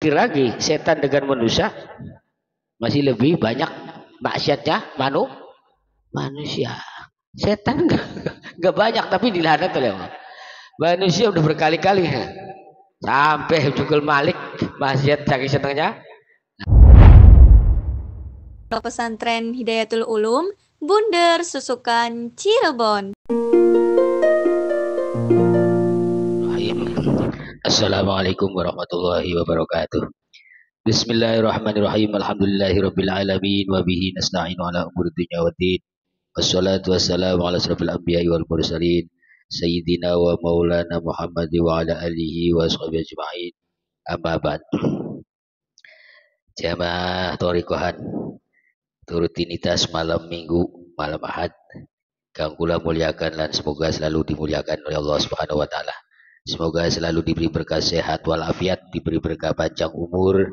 lagi setan dengan manusia masih lebih banyak maksiatnya manusia. Setan nggak banyak tapi dilaknat oleh Allah. Manusia udah berkali-kali sampai Jukul Malik maksiat saking senangnya. Pesantren Hidayatul Ulum, Bunder Susukan Cirebon. Assalamualaikum warahmatullahi wabarakatuh. Bismillahirrahmanirrahim. Alhamdulillahirabbil alamin wa bihi nasta'inu ala umuri dunya waddin. Wassalatu wassalamu ala asrofil anbiya'i wal mursalin sayyidina wa maulana Muhammad wa ala alihi wa sahbihi ajma'in. Amma ba'd. Jamaah Thariqahan, rutinitas malam Minggu, malam Ahad, kang kula muliakan dan semoga selalu dimuliakan oleh Allah Subhanahu wa taala. Semoga selalu diberi berkah sehat walafiat, diberi berkah panjang umur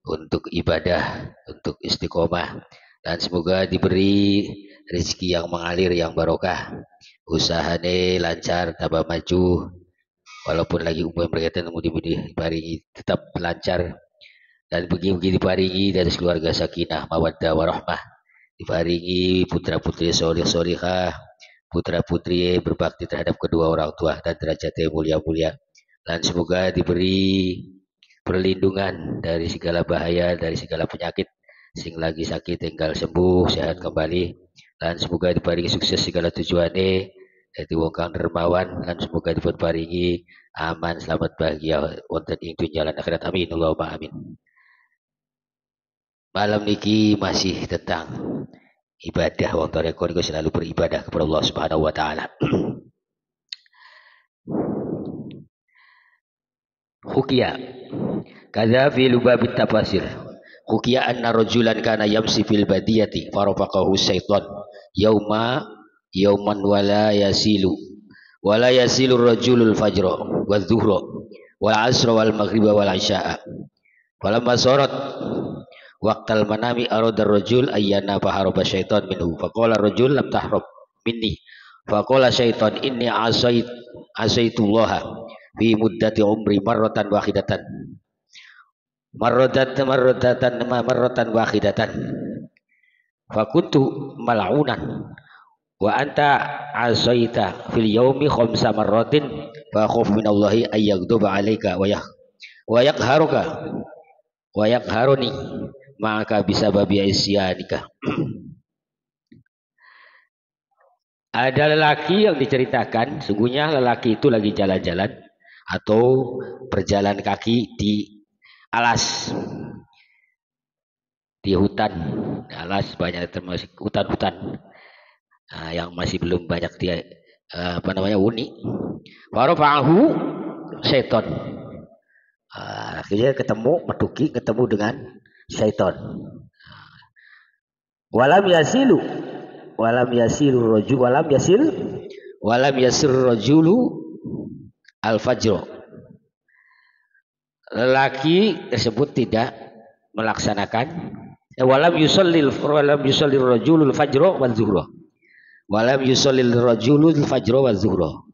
untuk ibadah, untuk istiqomah, dan semoga diberi rezeki yang mengalir, yang barokah, usahane lancar, tambah maju, walaupun lagi umur berkaitan mudah-mudahan diparingi tetap lancar, dan bagi-bagi diparingi dari keluarga sakinah mawaddah warahmah, diparingi putra-putri soleh-solehah, putra-putri berbakti terhadap kedua orang tua dan derajatnya mulia-mulia, dan semoga diberi perlindungan dari segala bahaya, dari segala penyakit, sing lagi sakit tinggal sembuh, sehat kembali, dan semoga diparingi sukses segala tujuannya, jadi wong kang dermawan, dan semoga diparingi aman, selamat, bahagia wonten ing dunya lan akhirat. Amin Allahumma amin. Malam niki masih tentang ibadah. Wong Thariqah niku selalu beribadah kepada Allah Subhanahu wa taala. Hukia kadza fi lubabit tafasir. Hukia anna rajulan kana yamsi fil badiyati farafaqahu syaitan yauman wala yasilu rajulul fajra wal dhuhra wal asra wal maghriba wal isya'a. Falamma sarat waqtal manami arada rajul ayyana faharaba syaitan minhu faqala rajul lam tahrab minni faqala syaitan inni asaitullaha fi muddati umri marratan wahidatan fakuntu mal'unan wa anta asaita fil yaumi khamsa marratin fa khuf minallahi ayyaghdaba alayka wa yakharuni maka bisa babi isyanika. Ada lelaki yang diceritakan, sungguhnya lelaki itu lagi jalan-jalan atau berjalan kaki di alas, di hutan. Alas banyak termasuk hutan-hutan yang masih belum banyak dia uni. Warafa'ahu syaiton. Akhirnya ketemu dengan syaitan. Walam yasil rajulu al-fajr. Lelaki tersebut tidak melaksanakan walam yusallil rajulul fajr wal zuhra. Walam yusallil rajulul fajr wal zuhra.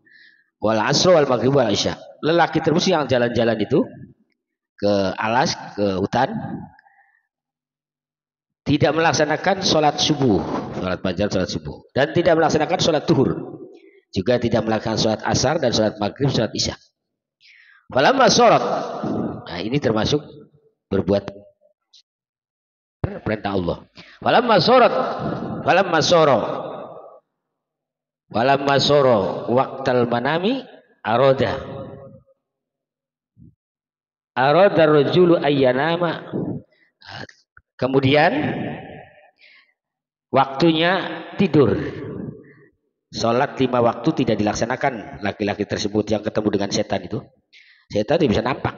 Wal asra wal maghrib wal isya. Lelaki tersebut yang jalan-jalan itu ke alas, ke hutan, tidak melaksanakan sholat subuh, sholat fajar, sholat subuh, dan tidak melaksanakan sholat zuhur, juga tidak melaksanakan sholat asar dan sholat maghrib, sholat isya. Falamma sholat, nah ini termasuk berbuat perintah Allah. Falamma soro waqtal manami arada rajulu ayyanama. Kemudian waktunya tidur. Sholat 5 waktu tidak dilaksanakan. Laki-laki tersebut yang ketemu dengan setan itu. Setan itu bisa nampak.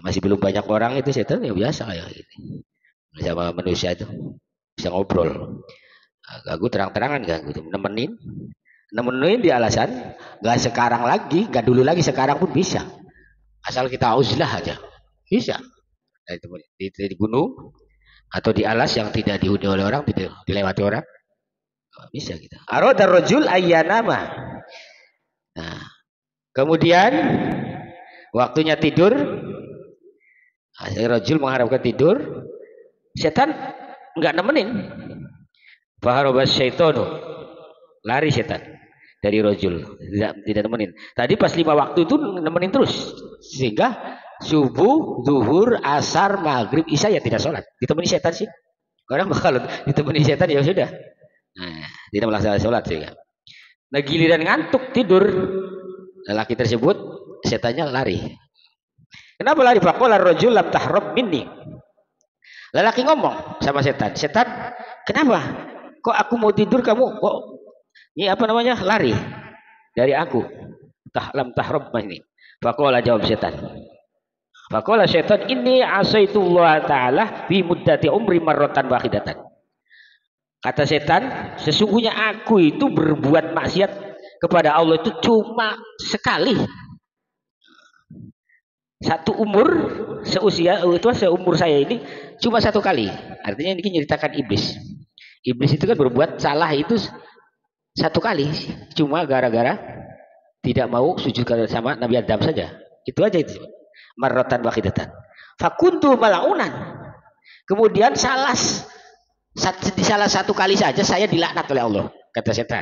Masih belum banyak orang itu setan ya biasa kayak gitu. Sama manusia itu bisa ngobrol. Ganggu terang-terangan ganggu nemenin di alasan, gak sekarang lagi, gak dulu lagi, sekarang pun bisa. Asal kita uzlah aja, bisa. Di gunung atau di alas yang tidak dihuni oleh orang, tidak dilewati orang, bisa kita. Arada rajul ayyanama. Nah, kemudian waktunya tidur Rajul mengharapkan tidur, setan enggak nemenin. Faharabas syaitanu, lari setan dari rajul, tidak nemenin. Tadi pas 5 waktu itu nemenin terus, sehingga subuh, zuhur, asar, maghrib, isya ya tidak sholat. Ditemani setan sih. Orang bakal ditemani setan ya sudah. Nah, tidak melaksanakan sholat sehingga. Nah, giliran ngantuk tidur, lelaki tersebut setannya lari. Kenapa lari? Faqala rajul lam tahrab minni. Lelaki ngomong sama setan, setan, kenapa? Kok aku mau tidur kamu kok ini apa namanya lari dari aku? Lam tahrab minni. Faqala, jawab setan. Faqala setan, inni asaitullah ta'ala bi muddati umri marratan wahidatan. Kata setan, sesungguhnya aku itu berbuat maksiat kepada Allah itu cuma sekali. Satu umur seusia itu seumur saya ini cuma 1 kali. Artinya ini menceritakan iblis. Iblis itu kan berbuat salah itu 1 kali, cuma gara-gara tidak mau sujud sama Nabi Adam saja. Itu aja itu. Marratan wahidatan. Fakuntu malaunan. Kemudian di salah 1 kali saja saya dilaknat oleh Allah, kata setan.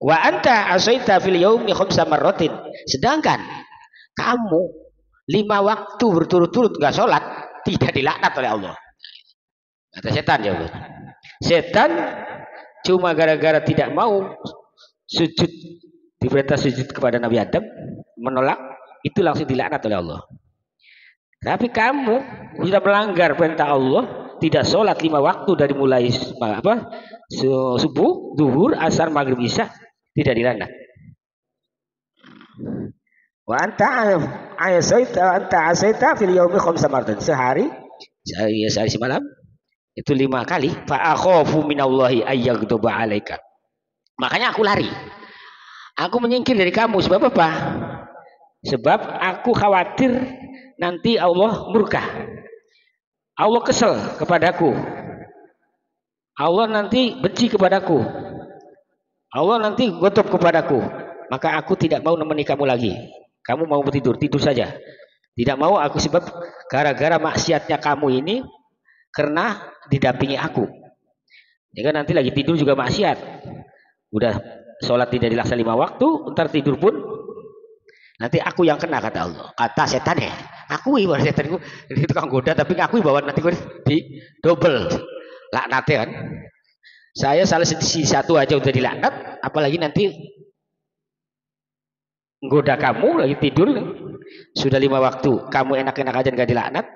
Wa anta asaita fil yaumi khamsa marratin. Sedangkan kamu 5 waktu berturut-turut nggak sholat, tidak dilaknat oleh Allah, kata setan. Jawab setan, cuma gara-gara tidak mau sujud, diperintah sujud kepada Nabi Adam, menolak, itu langsung dilaknat oleh Allah. Tapi kamu sudah melanggar perintah Allah, tidak sholat 5 waktu dari mulai subuh, zuhur, asar, maghrib, isya, tidak dilaknat. Wa anta asaita fil yaumi khamsa maratan. Sehari semalam itu 5 kali. Fa akhafu minallahi ayyaghdaba alaika. Makanya aku lari. Aku menyingkir dari kamu. Sebab apa? Sebab aku khawatir nanti Allah murka. Allah kesel kepadaku. Allah nanti benci kepadaku. Allah nanti gotop kepadaku. Maka aku tidak mau nemeni kamu lagi. Kamu mau tidur saja. Tidak mau aku, sebab gara-gara maksiatnya kamu ini, karena didampingi aku. Ya kan, nanti lagi tidur juga maksiat. Udah sholat tidak dilaksanakan 5 waktu, ntar tidur pun nanti aku yang kena, kata Allah. Kata setan ya. Aku ibarat setan itu tukang goda, tapi aku bawa nanti gue di double laknatnya kan. Saya salah 1 aja udah dilaknat, apalagi nanti goda kamu lagi tidur, sudah 5 waktu kamu enak-enak aja nggak dilaknat.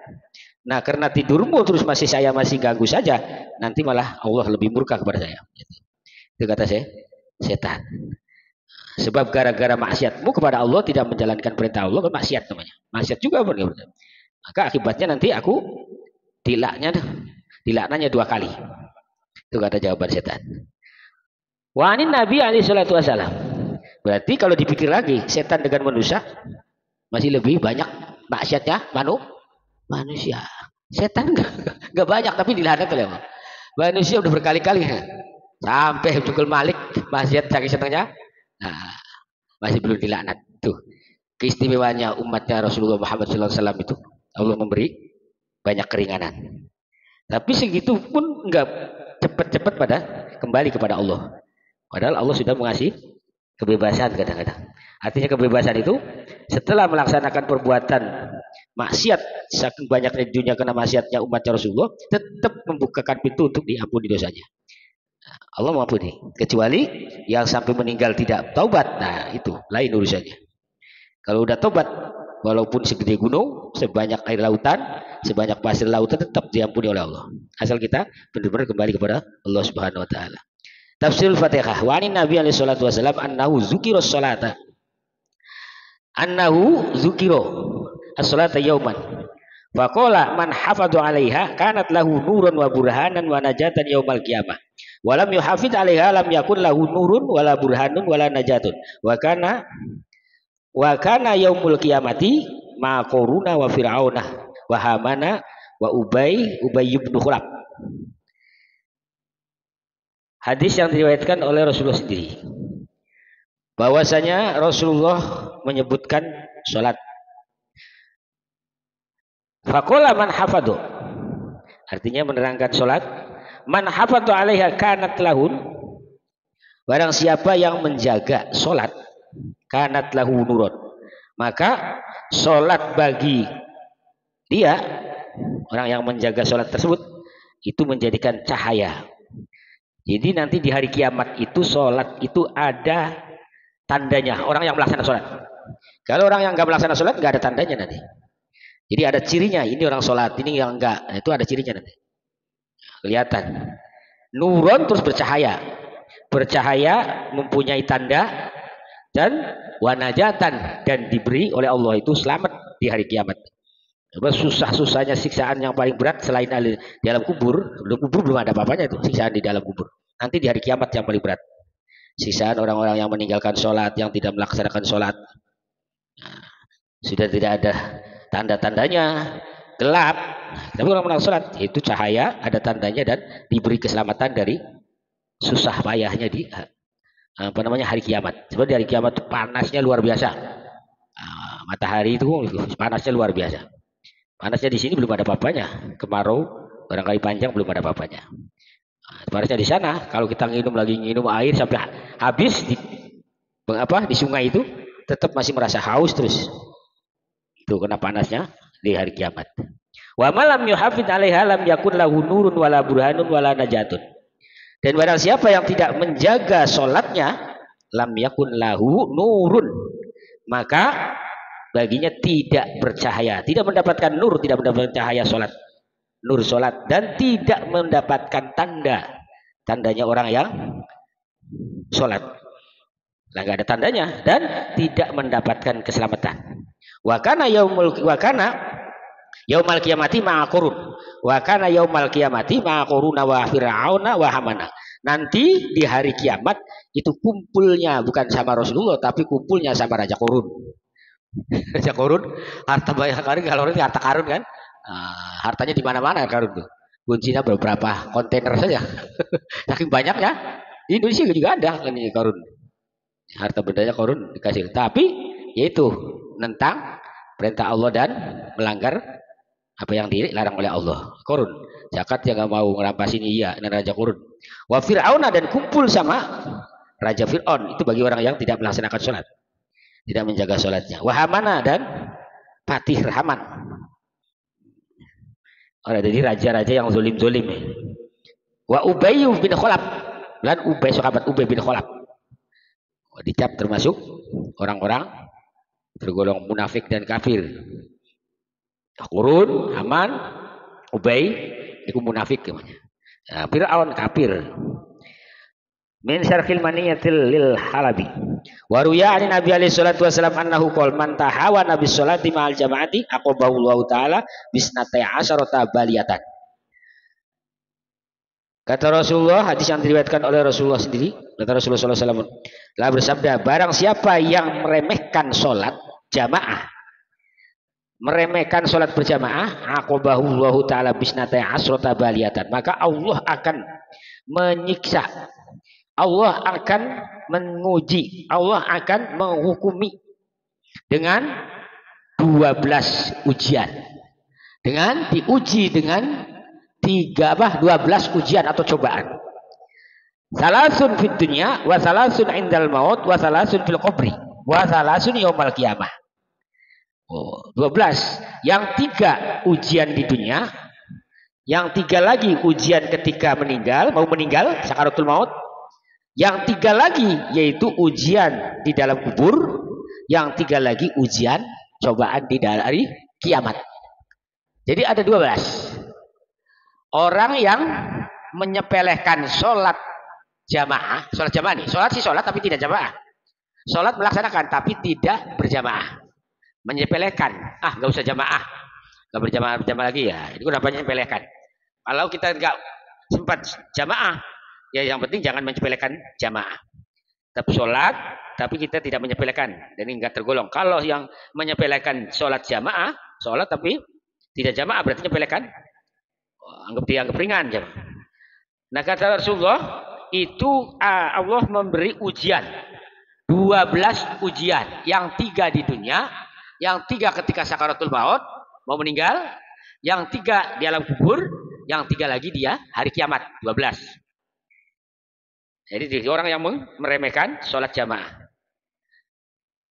Nah, karena tidurmu terus saya masih ganggu saja, nanti malah Allah lebih murka kepada saya. Itu kata saya setan. Sebab gara-gara maksiatmu kepada Allah, tidak menjalankan perintah Allah, kan maksiat namanya. Maksiat juga benar. Maka akibatnya nanti aku dilaknatnya 2 kali. Itu kata jawaban setan. Wa anin Nabi alaihi salatu wasallam. Berarti kalau dipikir lagi, setan dengan manusia masih lebih banyak maksiatnya manusia. Setan nggak banyak, tapi dilaknat oleh Allah. Manusia udah berkali-kali sampai Abdul Malik maksiat saking senangnya, nah, masih belum dilaknat. Tuh keistimewaannya umatnya Rasulullah Muhammad SAW itu, Allah memberi banyak keringanan. Tapi segitu pun nggak cepat-cepat pada kembali kepada Allah. Padahal Allah sudah mengasih kebebasan kadang-kadang. Artinya kebebasan itu setelah melaksanakan perbuatan maksiat saking banyaknya di dunia karena maksiatnya umatnya Rasulullah, tetap membukakan pintu untuk diampuni dosanya. Allah mengampuni, kecuali yang sampai meninggal tidak taubat. Nah, itu lain urusannya. Kalau udah taubat, walaupun segede gunung, sebanyak air lautan, sebanyak pasir lautan, tetap diampuni oleh Allah. Asal kita benar-benar kembali kepada Allah Subhanahu wa taala. Tafsirul Fatihah. Wa anin Nabi alaihi salatu wasallam annahu zukira sholata. Annahu zukira as-salata yauman. Wa qala man hafadha 'alaiha kanat lahu nurun wa burhanan wa najatan yaumal qiyamah. Wa lam yuhafidh 'alaiha lam yakun lahu nurun wala burhanun wala najatun. Wa kana yaumul qiyamati ma qaruna wa fir'auna wa hamana wa ubay ibn khulab. Hadis yang diriwayatkan oleh Rasulullah sendiri, bahwasanya Rasulullah menyebutkan sholat. Faqala man hafadhu. Artinya menerangkan sholat. Man hafadhu 'alaiha kanat lahun. Barang siapa yang menjaga sholat, kanat lahu nurun, maka sholat bagi dia, orang yang menjaga sholat tersebut, itu menjadikan cahaya. Jadi nanti di hari kiamat itu sholat itu ada tandanya, orang yang melaksanakan sholat. Kalau orang yang nggak melaksanakan sholat nggak ada tandanya nanti. Jadi ada cirinya, ini orang sholat, ini yang enggak, itu ada cirinya nanti. Kelihatan. Nurun terus bercahaya. Bercahaya, mempunyai tanda, dan wanajatan, dan diberi oleh Allah itu selamat di hari kiamat. Susah-susahnya siksaan yang paling berat selain di dalam kubur belum ada apa-apanya itu, siksaan di dalam kubur. Nanti di hari kiamat yang paling berat. Siksaan orang-orang yang meninggalkan sholat, yang tidak melaksanakan sholat. Nah, sudah tidak ada tanda-tandanya, gelap. Tapi orang melaksanakan sholat, itu cahaya, ada tandanya, dan diberi keselamatan dari susah payahnya di hari kiamat. Sebab di hari kiamat itu panasnya luar biasa. Matahari itu panasnya luar biasa. Panasnya di sini belum ada apa-apanya. Kemarau barangkali panjang belum ada apa-apanya. Panasnya di sana, kalau kita nginum air sampai habis di sungai itu, tetap masih merasa haus terus. Itu kena panasnya di hari kiamat. Wa malam yuhafid 'alaiha lam yakun lahu nurun wala burhanun wala najatun. Dan barang siapa yang tidak menjaga sholatnya, lam yakun lahu nurun, maka baginya tidak bercahaya, tidak mendapatkan nur, tidak mendapatkan cahaya sholat, nur sholat, dan tidak mendapatkan tandanya orang yang sholat. Nah, nggak ada tandanya, dan tidak mendapatkan keselamatan. Wakana yaumal kiamati ma'akurun. Wa kana yaumal kiamati ma'akuruna wa fir'auna wa hamana. Nanti di hari kiamat itu kumpulnya bukan sama Rasulullah, tapi kumpulnya sama Raja Korun. Raja Korun, harta banyak karun, kalau ini harta karun kan. Hartanya di mana-mana karun tuh. Kuncinya beberapa kontainer saja. Saking banyaknya. Di Indonesia juga ada ini karun. Harta bendanya korun dikasih. Tapi yaitu tentang perintah Allah dan melanggar apa yang dilarang oleh Allah. Korun, zakat yang nggak mau ngerampas ini, iya, ini Raja Korun. Wa Fir'auna, dan kumpul sama Raja Fir'aun, itu bagi orang yang tidak melaksanakan sholat, tidak menjaga sholatnya. Wa Hamana, dan Patih Haman. Jadi raja-raja yang zolim-zolim. Wa Ubay bin Khalaf, dan sahabat Ubay bin Khalaf dicap termasuk orang-orang tergolong munafik dan kafir. Qurun, Haman, Ubay itu munafik namanya. Nah, Fir'aun kafir. Min syarhil maniyatil lil Halabi. Wa ruya an Nabi alaihi salatu wasallam annahu qol man tahawa nabi sholati ma'al jamaati aqabahu Allah taala bisnatai asyarata baliyatan. Kata Rasulullah, hadis yang diriwayatkan oleh Rasulullah sendiri, kata Rasulullah sallallahu alaihi wasallam telah bersabda, barang siapa yang meremehkan sholat jamaah, meremehkan sholat berjamaah, aqabahu Allah taala bisnatai asrota baliyatan, maka Allah akan menyiksa, Allah akan menguji, Allah akan menghukumi dengan 12 ujian. Dengan diuji dengan 12 ujian atau cobaan. Salasun fid dunya wa salasun indal maut wa salasun fil qabri wa salasun yaumal qiyamah. 12. Yang 3 ujian di dunia, yang 3 lagi ujian ketika mau meninggal sakaratul maut, yang 3 lagi yaitu ujian di dalam kubur, yang 3 lagi ujian cobaan di hari kiamat. Jadi ada 12. Orang yang menyepelekan sholat jamaah, sholat tapi tidak jamaah, sholat melaksanakan tapi tidak berjamaah, menyepelekan, nggak usah jamaah, nggak berjamaah lagi ya, itu namanya menyepelekan. Kalau kita nggak sempat jamaah, ya yang penting jangan menyepelekan jamaah. Tapi sholat, tapi kita tidak menyepelekan, dan ini nggak tergolong. Kalau yang menyepelekan sholat jamaah, sholat tapi tidak jamaah berarti menyepelekan, dianggap ringan. Nah kata Rasulullah, itu Allah memberi ujian 12 ujian, yang 3 di dunia, yang 3 ketika sakaratul maut mau meninggal, yang 3 di alam kubur, yang 3 lagi dia hari kiamat, 12. Jadi orang yang meremehkan sholat jamaah.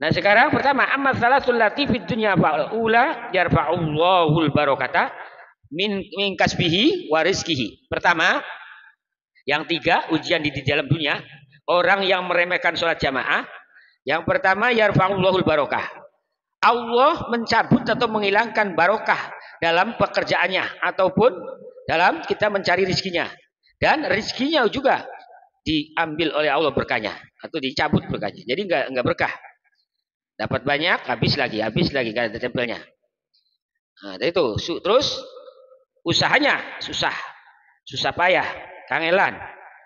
Nah sekarang pertama, amma salatul lati fid dunya fa'ula yarfa'ullahul barakata min kasbihi wa rizkihi. Pertama, yang 3 ujian di dalam dunia, orang yang meremehkan sholat jamaah. Yang pertama, yarfa'ullahul barakah. Allah mencabut atau menghilangkan barokah dalam pekerjaannya ataupun dalam kita mencari rizkinya. Dan rizkinya juga diambil oleh Allah berkahnya atau dicabut berkahnya. Jadi enggak berkah. Dapat banyak, habis lagi kan ada tempelnya. Nah, itu terus usahanya susah payah, kangelan.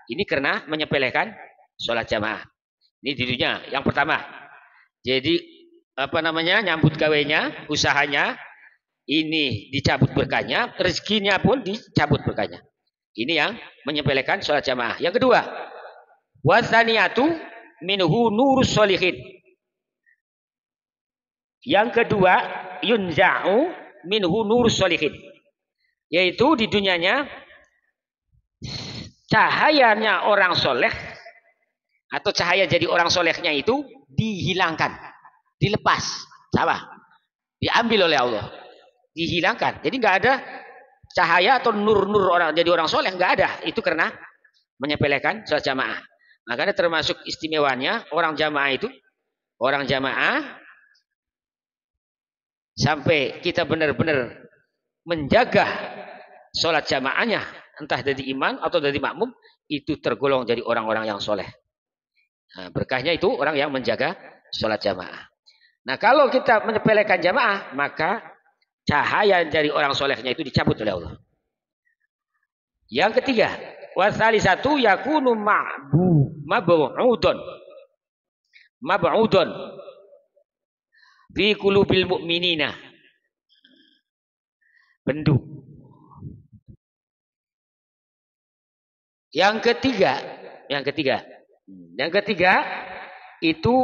Ini karena menyepelekan sholat jamaah. Ini di dunia yang pertama. Jadi nyambut gawainya, usahanya ini dicabut berkahnya, rezekinya pun dicabut berkahnya. Ini yang menyepelekan sholat jamaah. Yang kedua, wasaniyatu minhu nurus solihin. Yang kedua, yunza'u minhu nurus solihin. Yaitu di dunianya cahayanya orang soleh atau cahaya jadi orang solehnya itu dihilangkan, dilepas, diambil oleh Allah, dihilangkan. Jadi nggak ada cahaya atau nur orang jadi orang soleh, nggak ada. Itu karena menyepelekan sholat jamaah. Makanya termasuk istimewanya orang jamaah sampai kita benar-benar menjaga sholat jamaahnya, entah dari imam atau dari makmum, itu tergolong jadi orang-orang yang soleh. Nah, berkahnya itu orang yang menjaga sholat jamaah. Nah, kalau kita menyepelekan jamaah, maka cahaya dari orang solehnya itu dicabut oleh Allah. Yang ketiga, wasalisatu yakunu mab'udun fi qulubil mu'minina. Bendu. Yang ketiga itu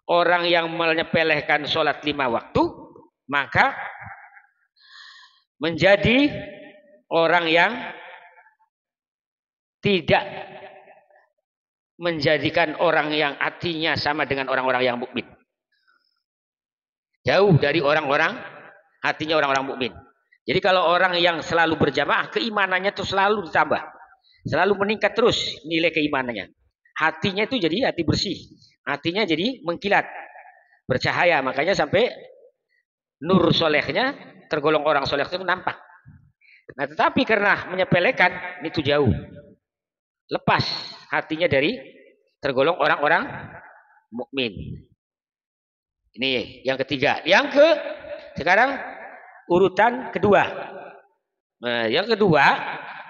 orang yang menyepelekan sholat 5 waktu, maka menjadi orang yang tidak menjadikan orang yang hatinya sama dengan orang-orang yang mukmin. Jauh dari hatinya orang-orang mukmin. Jadi kalau orang yang selalu berjamaah, keimanannya itu selalu ditambah. Selalu meningkat terus nilai keimanannya. Hatinya itu jadi hati bersih. Hatinya jadi mengkilat. Bercahaya. Makanya sampai nur solehnya tergolong orang soleh itu nampak. Nah tetapi karena menyepelekan itu jauh. Lepas hatinya dari tergolong orang-orang mukmin. Ini yang ketiga. Sekarang urutan kedua. Nah, yang kedua,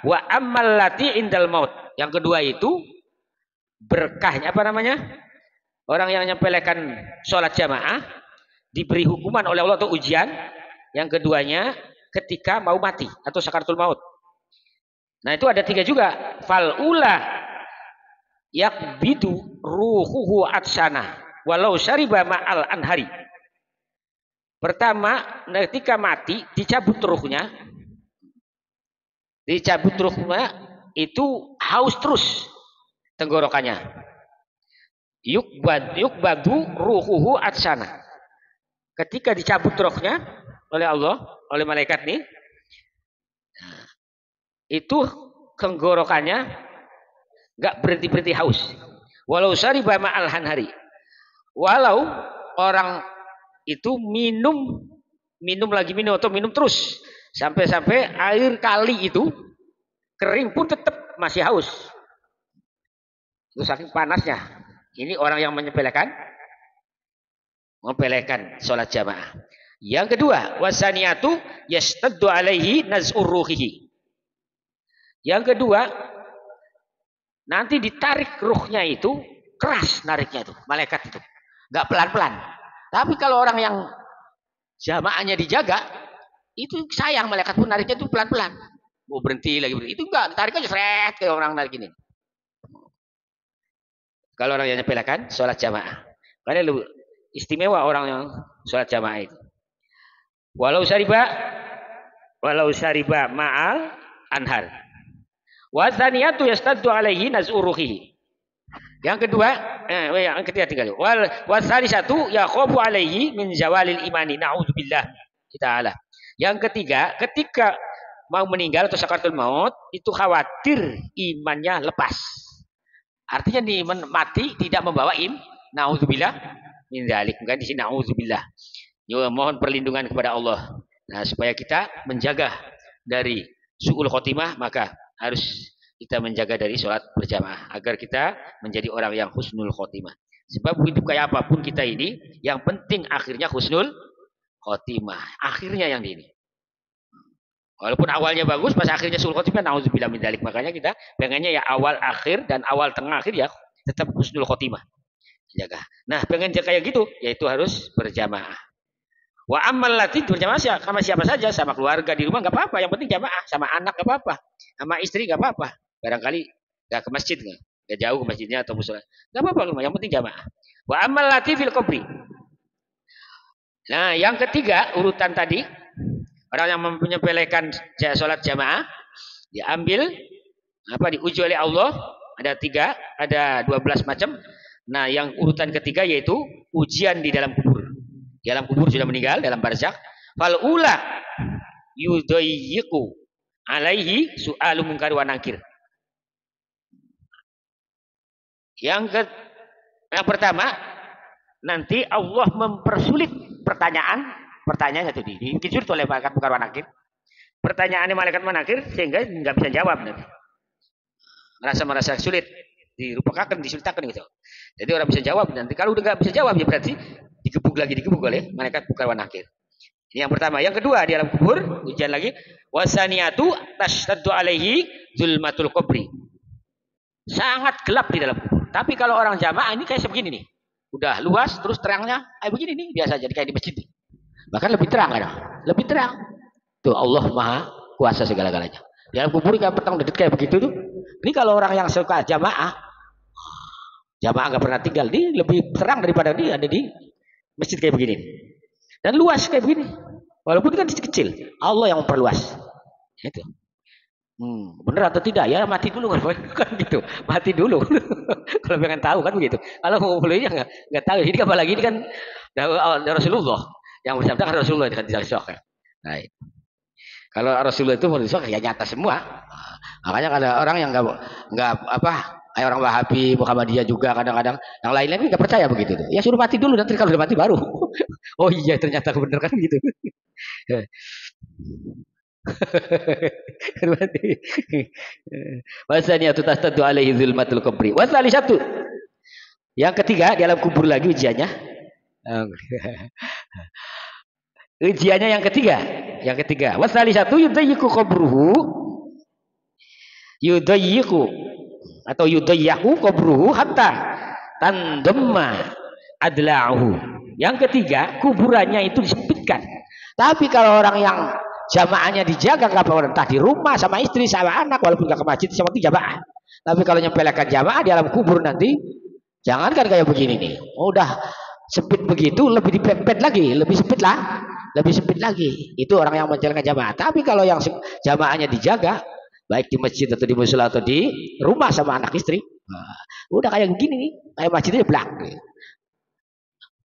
wa ammal lati indal maut. Yang kedua itu berkahnya orang yang menyepelekan sholat jamaah diberi hukuman oleh Allah atau ujian. Yang keduanya ketika mau mati atau sakaratul maut. Nah itu ada 3 juga. Fal ula yakbidu ruhuhu atsana walau syariba ma'al anhari. Pertama, ketika mati dicabut ruhnya itu haus terus tenggorokannya. Yukbadu ruhuhu atsana. Ketika dicabut ruhnya oleh Allah, oleh malaikat nih, itu tenggorokannya nggak berhenti haus. Walau syariba ma'al anhari. Walau orang itu minum atau minum terus sampai air kali itu kering pun tetap masih haus. Itu saking panasnya. Ini orang yang menyepelekan sholat jamaah. Yang kedua, wasaniyatu yastaddu alaihi naz'ur ruhihi. Yang kedua, nanti ditarik ruhnya itu keras nariknya itu, malaikat itu. Enggak pelan-pelan. Tapi kalau orang yang jamaahnya dijaga, itu sayang malaikat pun nariknya itu pelan-pelan. Mau berhenti lagi. Itu enggak, tarik aja seret kayak orang narik ini. Kalau orang yang nyepelekan sholat jamaah. Karena istimewa orang yang sholat jamaah itu. Walau syariba walau syariba ma'al anhar. Wa tsaniyatu yastaddu alaihi naz'uruhi. Yang kedua, yang ketiga tinggal. Wa tsalisatu yakhafu alaihi min zawalil imani. Nauzubillah ta'ala. Yang ketiga, ketika mau meninggal atau sakaratul maut itu khawatir imannya lepas. Artinya nih mati tidak membawa nauzubillah min dzalik. Bukan di sini nauzubillah. Yo, mohon perlindungan kepada Allah. Nah, supaya kita menjaga dari su'ul khotimah, maka harus kita menjaga dari sholat berjamaah agar kita menjadi orang yang husnul khotimah. Sebab hidup kayak apapun kita ini, yang penting akhirnya husnul khotimah. Akhirnya yang ini. Walaupun awalnya bagus, pas akhirnya su'ul khotimah, nauzubillah min dzalik. Makanya kita pengennya ya awal akhir dan awal tengah akhir ya tetap husnul khotimah. Jaga. Nah, pengen kayak gitu, yaitu harus berjamaah. Wa amal lati berjamaah sama siapa saja, sama keluarga di rumah nggak apa-apa, yang penting jamaah, sama anak nggak apa-apa, sama istri nggak apa-apa. Barangkali nggak ke masjid nggak jauh ke masjidnya atau musola, nggak apa-apa, yang penting jamaah. Wa amal lati fil qabri. Nah, yang ketiga urutan tadi, orang yang menyepelekan sholat jamaah diambil diuji oleh Allah, ada 12 macam. Nah, yang urutan ketiga yaitu ujian di dalam kubur. Di dalam kubur sudah meninggal, dalam barzakh. Fal ula yudayyiqu alaihi su'alu munkar wa nakir. Yang pertama, nanti Allah mempersulit pertanyaan itu disulit oleh malaikat munkar wa nakir. Pertanyaannya malaikat manakir sehingga nggak bisa jawab nanti. Merasa sulit, dirupakan, disulitakan gitu. Jadi orang bisa jawab nanti. Kalau udah nggak bisa jawab ya berarti digebuk oleh malaikat munkar wa nakir. Ini yang pertama. Yang kedua, di dalam kubur ujian lagi. Wasaniyatu tashtaddu alaihi zulmatul qabri. Sangat gelap di dalam kubur. Tapi kalau orang jamaah ini kayak sebegini nih. Udah luas terus terangnya kayak begini nih, biasa jadi kayak di masjid. Bahkan lebih terang kan? Lebih terang. Tuh Allah Maha Kuasa segala-galanya. Di dalam kubur kan petang dedet kayak begitu tuh. Ini kalau orang yang suka jamaah nggak pernah tinggal, dia lebih terang daripada dia ada di masjid kayak begini. Dan luas kayak begini. Walaupun kan kecil, Allah yang memperluas. Itu. Bener atau tidak? Ya mati dulu kan gitu. Mati dulu. Kalau pengen tahu kan begitu. Kalau mau belinya nggak tahu. Ini apalagi ini kan dari Rasulullah yang bersabda kan Rasulullah kan tidak sok. Nah, kalau Rasulullah itu mau ya nyata semua. Makanya ada orang yang nggak kayak orang Wahabi, Muhammadiyah juga kadang-kadang yang lain-lain nggak percaya begitu tuh. Ya suruh mati dulu, nanti kalau udah mati baru. Oh iya ternyata benar kan gitu. Wasaniyatu tashtaddu alaihi zulmatul qabri. Wasalisatu. Yang ketiga di dalam kubur lagi ujiannya. Ujiannya yang ketiga. Wasalisatu yudayyiqu qabruhu. Yudayyaku qabruhu hatta tandamma adla'uhu. Yang ketiga, kuburannya itu disempitkan. Tapi kalau orang yang jamaahnya dijaga, nggak apa-apa, entah di rumah sama istri sama anak, walaupun nggak ke masjid sama jamaah. Tapi kalau nyempelekan jamaah di dalam kubur nanti, jangankan kayak begini nih, udah sempit begitu, lebih dipepet lagi, lebih sempit lagi. Itu orang yang menjalankan jamaah. Tapi kalau yang jamaahnya dijaga, baik di masjid atau di musola atau di rumah sama anak istri, udah kayak begini nih, kayak masjidnya belak.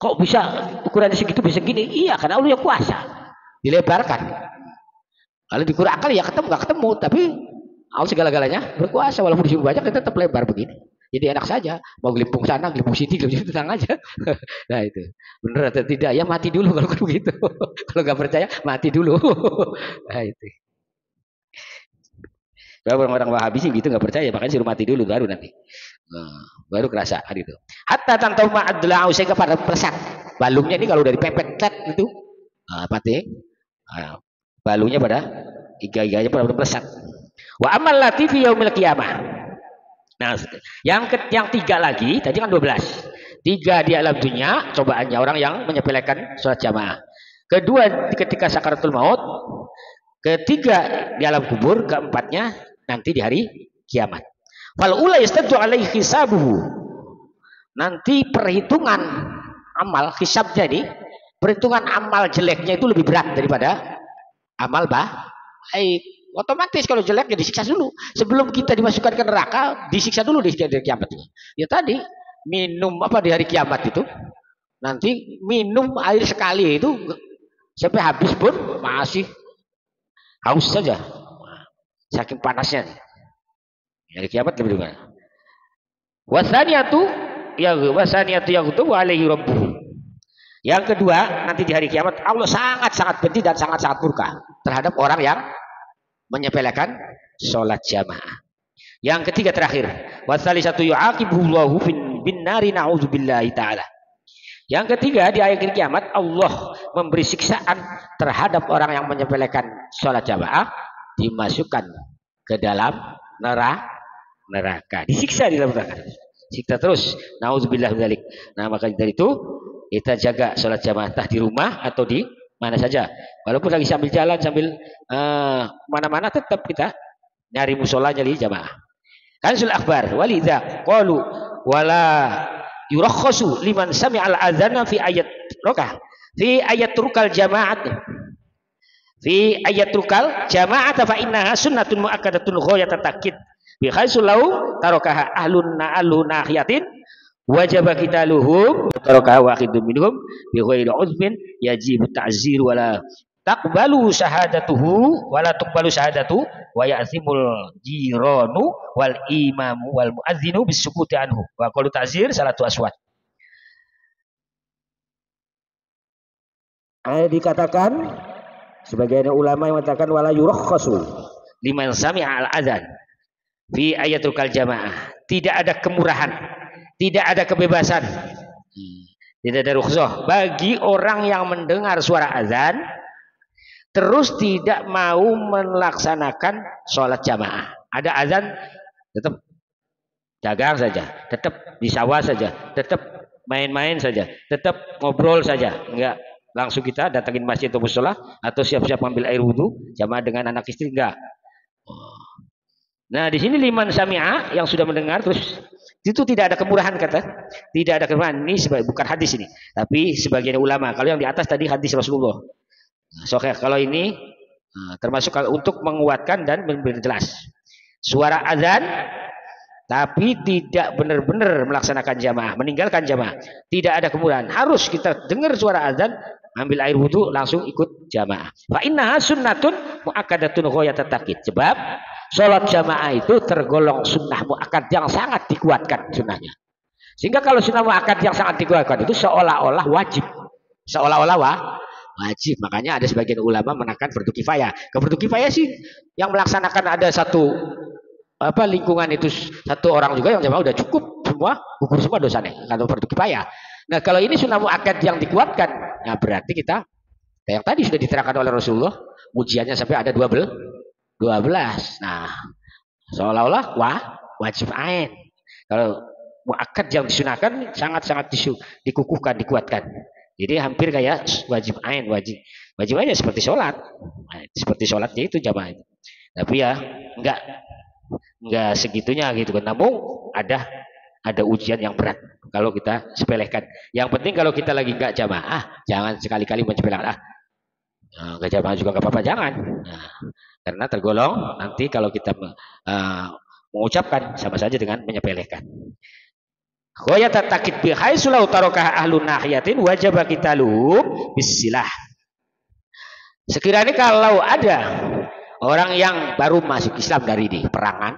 Kok bisa ukurannya segitu bisa gini? Iya, karena Allah yang kuasa. Dilebarkan. Kalau dikurangkan ya nggak ketemu, tapi Allah segala-galanya berkuasa. Walaupun disuruh banyak, kita tetap lebar begini. Jadi enak saja. Mau gelimpung sana, gelimpung sini, tenang aja. Nah itu. Bener atau tidak? Ya mati dulu kalau begitu. Kalau nggak percaya, mati dulu. Nah itu. Orang-orang Wahabi sih gitu nggak percaya, makanya suruh mati dulu baru nanti. Baru kerasa kan itu. Hatta tantau ma'adlau saya kepada pesat. Balungnya ini kalau dari pepet itu mati. Balungnya pada iga-iganya pada pesat. Wa amal lati fi yaumil qiyamah. Nah, yang tiga lagi, tadi kan 12. 3 di alam dunia cobaannya orang yang menyepelekan sholat jamaah. Kedua ketika sakaratul maut. Ketiga di alam kubur. Keempatnya nanti di hari kiamat. Fal ula yastaddu alaihi hisabuhu. Nanti perhitungan amal hisab, jadi perhitungan amal jeleknya itu lebih berat daripada amal Baik. Otomatis kalau jelek ya disiksa dulu. Sebelum kita dimasukkan ke neraka, disiksa dulu di hari kiamat. Ya tadi minum apa di hari kiamat itu? Nanti minum air sekali itu sampai habis pun masih haus saja. Saking panasnya. Hari kiamat lebih gimana? Wasaniyatu yang itu alaihi rabbuhu. Yang kedua, nanti di hari kiamat Allah sangat-sangat benci dan sangat-sangat murka terhadap orang yang menyepelekan sholat jamaah. Yang ketiga terakhir, wasalisatu yu'aqibuhullahu bin nari na'udzubillahi ta'ala. Yang ketiga, di akhir kiamat Allah memberi siksaan terhadap orang yang menyepelekan sholat jamaah, dimasukkan ke dalam neraka, disiksa di dalam neraka, siksa terus, na'udzubillah min dzalik. Nah, maka dari itu kita jaga sholat jamaah entah di rumah atau di mana saja. Walaupun lagi sambil jalan, sambil mana-mana, tetap kita nyari musola, nyari jamaah. Kansul akhbar walidza qalu wala yurakhasu liman sami'al adzana fi ayat rokah fi ayat rukal jamaat fi ayat rukal jamaat fa innaha sunnatun muakkadatun ghayat takid bi khaisul lau tarakaha ahlun nahiyatin wajib qitaluhum tarakaha wahidun minhum bi ghairi uzmin yajib ta'zir wala taqbalu syahadatuhu wala tuqbalu syahadatu wa ya'zimul jiranu wal imamu wal muadzinu bisukuti anhu wa qalu ta'zir salatu aswat. Dikatakan sebagian ulama yang mengatakan wala yurakhasu liman sami'a al adzan fi ayatul jamaah, tidak ada kemurahan, tidak ada kebebasan, tidak ada rukhsah bagi orang yang mendengar suara azan terus tidak mau melaksanakan sholat jamaah. Ada azan tetap dagang saja, tetap di sawah saja, tetap main-main saja, tetap ngobrol saja, enggak langsung kita datangin masjid atau musola atau siap-siap ambil air wudhu jamaah dengan anak istri, enggak. Nah, di sini liman sami'a yang sudah mendengar terus itu tidak ada kemurahan, kata tidak ada kemurahan. Ini bukan hadis ini, tapi sebagian ulama. Kalau yang di atas tadi hadis Rasulullah. Sahih. Kalau ini termasuk untuk menguatkan dan memperjelas suara azan tapi tidak benar-benar melaksanakan jamaah, meninggalkan jamaah, tidak ada kemurahan. Harus kita dengar suara azan, ambil air wudhu, langsung ikut jamaah. Fa innaha sunnatun muakkadatun ghayat takid. Sebab sholat jamaah itu tergolong sunnah muakkad yang sangat dikuatkan sunnahnya. Sehingga kalau sunnah muakkad yang sangat dikuatkan itu seolah-olah wajib, seolah-olah wajib. Makanya ada sebagian ulama menekan fardu kifayah. Ke fardu kifayah sih yang melaksanakan ada satu lingkungan itu satu orang juga yang jamaah udah cukup semua, gugur semua dosanya kalau fardu kifayah. Nah, kalau ini sunnah muakkad yang dikuatkan, nah berarti kita yang tadi sudah diterangkan oleh Rasulullah, ujiannya sampai ada 12. Nah, seolah-olah wajib ain. Kalau muakkad yang disunahkan sangat-sangat dikukuhkan, dikuatkan. Jadi hampir kayak wajib ain, wajib aja seperti sholat, seperti sholatnya itu jamaah. Tapi ya enggak segitunya gitu kan. Namun ada ujian yang berat kalau kita sepelekan. Yang penting kalau kita lagi enggak jamaah, jangan sekali-kali menyepelekan. Enggak jamaah juga enggak apa-apa, jangan. Nah, karena tergolong nanti kalau kita mengucapkan sama saja dengan menyepelekan. Ghayat takid bi haitsu law tarakah ahlun nahiyatin wajib qitaluhum bisilah. Sekiranya kalau ada orang yang baru masuk Islam dari perangan,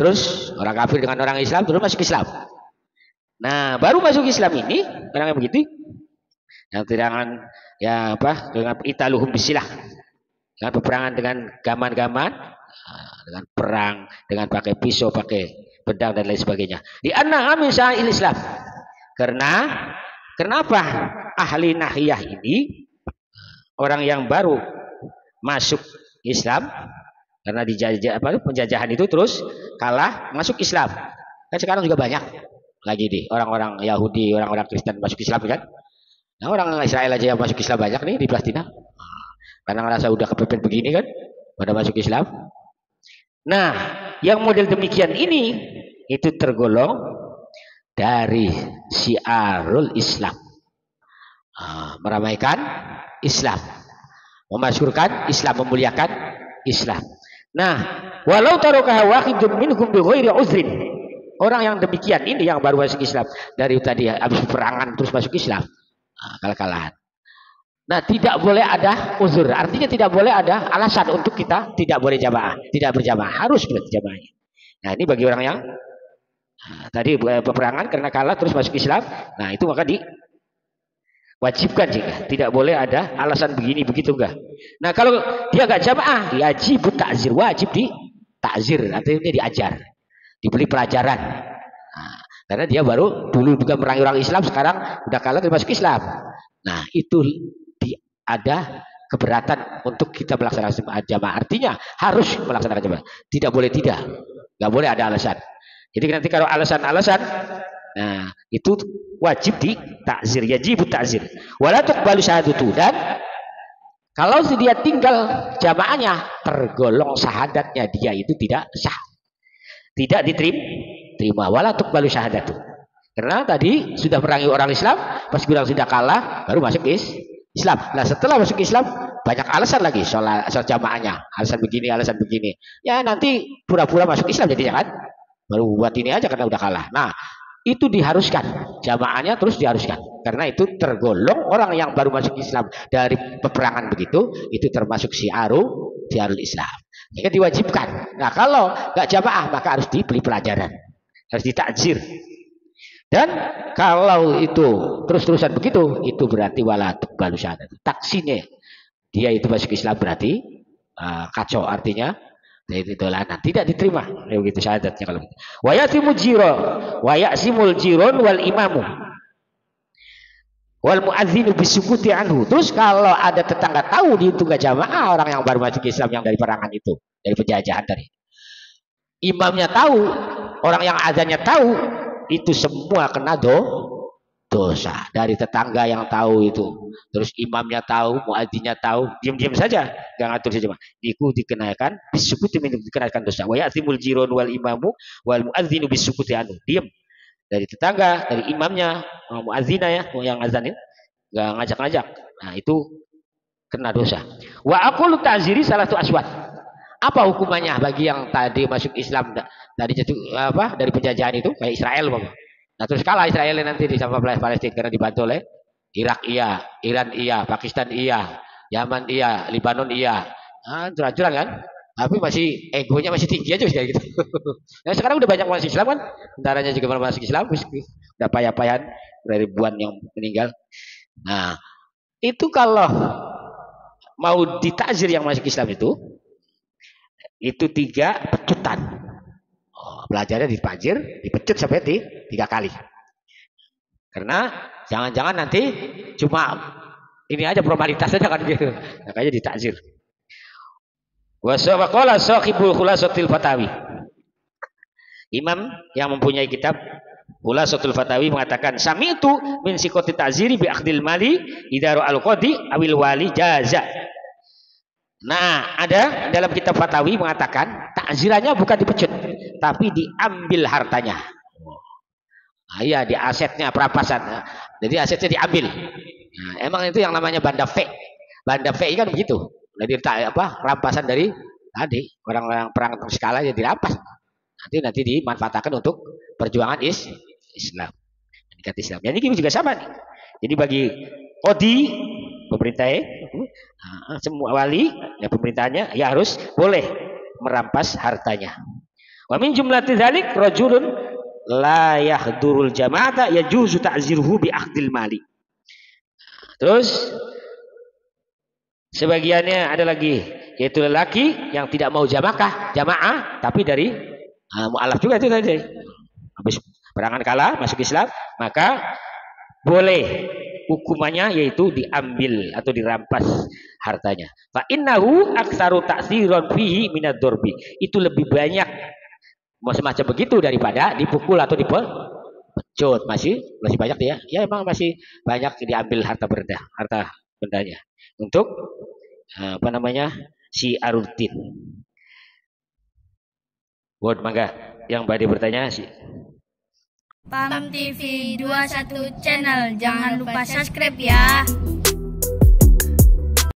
terus orang kafir dengan orang Islam terus masuk Islam. Nah, baru masuk Islam ini orang yang begitu, yang dengan dengan italuhum bisilah, dengan peperangan dengan gaman-gaman, dengan perang, dengan pakai pisau, pakai pedang dan lain sebagainya. Di anna min sya'il Islam. Kenapa ahli nahiyah ini orang yang baru masuk Islam karena penjajahan itu terus kalah masuk Islam. Kan sekarang juga banyak lagi nih orang-orang Yahudi, orang-orang Kristen masuk Islam kan. Nah, orang Israel aja yang masuk Islam banyak nih di Palestina. Karena ngerasa udah kepepet begini kan, pada masuk Islam. Nah, yang model demikian ini itu tergolong dari syiarul Islam, meramaikan Islam, memasyhurkan Islam, memuliakan Islam. Nah, walau tarakaha wahidun minhum bi ghairi uzrin. Orang yang demikian ini yang baru masuk Islam dari tadi habis peperangan terus masuk Islam. Nah, kalah-kalahan. Nah, tidak boleh ada uzur. Artinya tidak boleh ada alasan untuk kita tidak boleh jamaah, tidak berjamaah, harus berjamaah. Nah, ini bagi orang yang tadi peperangan karena kalah terus masuk Islam. Nah, itu maka diwajibkan jika tidak boleh ada alasan begini begitu enggak. Nah, kalau dia enggak jamaah, wajib takzir, wajib di takzir, artinya diajar, diberi pelajaran. Nah, karena dia baru dulu juga merangi orang Islam, sekarang udah kalah terus masuk Islam. Nah, itu ada keberatan untuk kita melaksanakan jamaah. Artinya harus melaksanakan jamaah. Tidak boleh tidak. Nggak boleh ada alasan. Jadi nanti kalau alasan-alasan, nah itu wajib di takzir, wajib takzir. Wala tuqbalu syahadatu, dan kalau dia tinggal jamaahnya tergolong syahadatnya dia itu tidak sah. Tidak diterima. Wala tuqbalu syahadatu. Karena tadi sudah merangi orang Islam, pas bilang sudah kalah, baru masuk Islam. Nah, setelah masuk Islam banyak alasan lagi soal jamaahnya, alasan begini. Ya nanti pura-pura masuk Islam jadinya kan. Baru buat ini aja karena udah kalah. Nah, itu diharuskan. Jamaahnya terus diharuskan. Karena itu tergolong orang yang baru masuk Islam dari peperangan begitu, itu termasuk syiarul Islam. Jadi diwajibkan. Nah, kalau nggak jamaah maka harus diberi pelajaran. Harus ditakzir. Dan kalau itu terus-terusan begitu, itu berarti wala tuqbalu syahadat. Taksinya dia itu masuk Islam berarti kacau, artinya itulah tidak diterima begitu syahadatnya kalau gitu. Wa ya'simul jiron wal imamu wal muadzinu bisukuti anhu. Terus kalau ada tetangga tahu dia itu enggak jamaah, orang yang baru masuk Islam yang dari perangan itu, dari penjajahan tadi. Imamnya tahu, orang yang azannya tahu, itu semua kena dosa. Dari tetangga yang tahu itu, terus imamnya tahu, muadzinnya tahu, diam-diam saja, nggak ngatur saja, itu dikenakan bisukuti, dikenakan dosa. Wa ya'timul jiron wal imamu wal muadzinu bisukuti anu, diam. Dari tetangga, dari imamnya, muadzina ya, yang azanin, nggak ngajak-ngajak. Nah, itu kena dosa. Wa aqulu ta'ziri salatu aswat. Apa hukumannya bagi yang tadi masuk Islam tadi dari penjajahan itu kayak Israel, Bapak. Nah, terus kalah Israel nanti di sama Palestina karena dibantu oleh Irak iya, Iran iya, Pakistan iya, Yaman iya, Lebanon iya. Nah, curang-curang kan? Tapi masih egonya masih tinggi aja kayak gitu. Nah, sekarang udah banyak masuk Islam kan? Tentaranya juga masuk Islam, udah payah-payahan, udah ribuan yang meninggal. Nah, itu kalau mau ditakzir yang masuk Islam itu 3 pecutan. Belajarnya dipecut sampai 3 kali. Karena jangan-jangan nanti cuma ini aja formalitas aja kan gitu. Makanya ditakzir. Wa saqala sahibul khulasatil fatawi. Imam yang mempunyai kitab Khulasatul Fatawi mengatakan sami'tu min siqati ta'ziri bi akhdil mali idaru al-qadi awil wali jaza. Nah, ada dalam kitab Fatawi mengatakan takzirannya bukan dipecut, tapi diambil hartanya. Nah, iya, di asetnya perampasan. Jadi asetnya diambil. Nah, emang itu yang namanya banda fe. Banda fe kan begitu. Jadi rampasan dari tadi orang-orang perang skala jadi dirampas. Nanti dimanfaatkan untuk perjuangan Islam. Meningkat Islam. Jadi ini juga sama nih. Jadi bagi Qadi pemerintah semua wali ya pemerintahnya ya harus boleh merampas hartanya. Wa min jumlati dzalik rajulun la yahdurul jama'ata yajuzu ta'ziruhu bi akhdil mali. Terus sebagiannya ada lagi yaitu lelaki yang tidak mau jamaah tapi dari mu'alaf juga itu tadi. Habis perangan kalah masuk Islam maka boleh hukumannya yaitu diambil atau dirampas hartanya. Fa innahu aktsaru ta'siran fihi minad dorbi. Itu lebih banyak semacam begitu daripada dipukul atau dipecut. Masih banyak dia. Ya emang masih banyak diambil harta bendanya untuk si arutin. Buat mangga yang badai bertanya sih. PAM TV 21 channel, jangan lupa subscribe ya.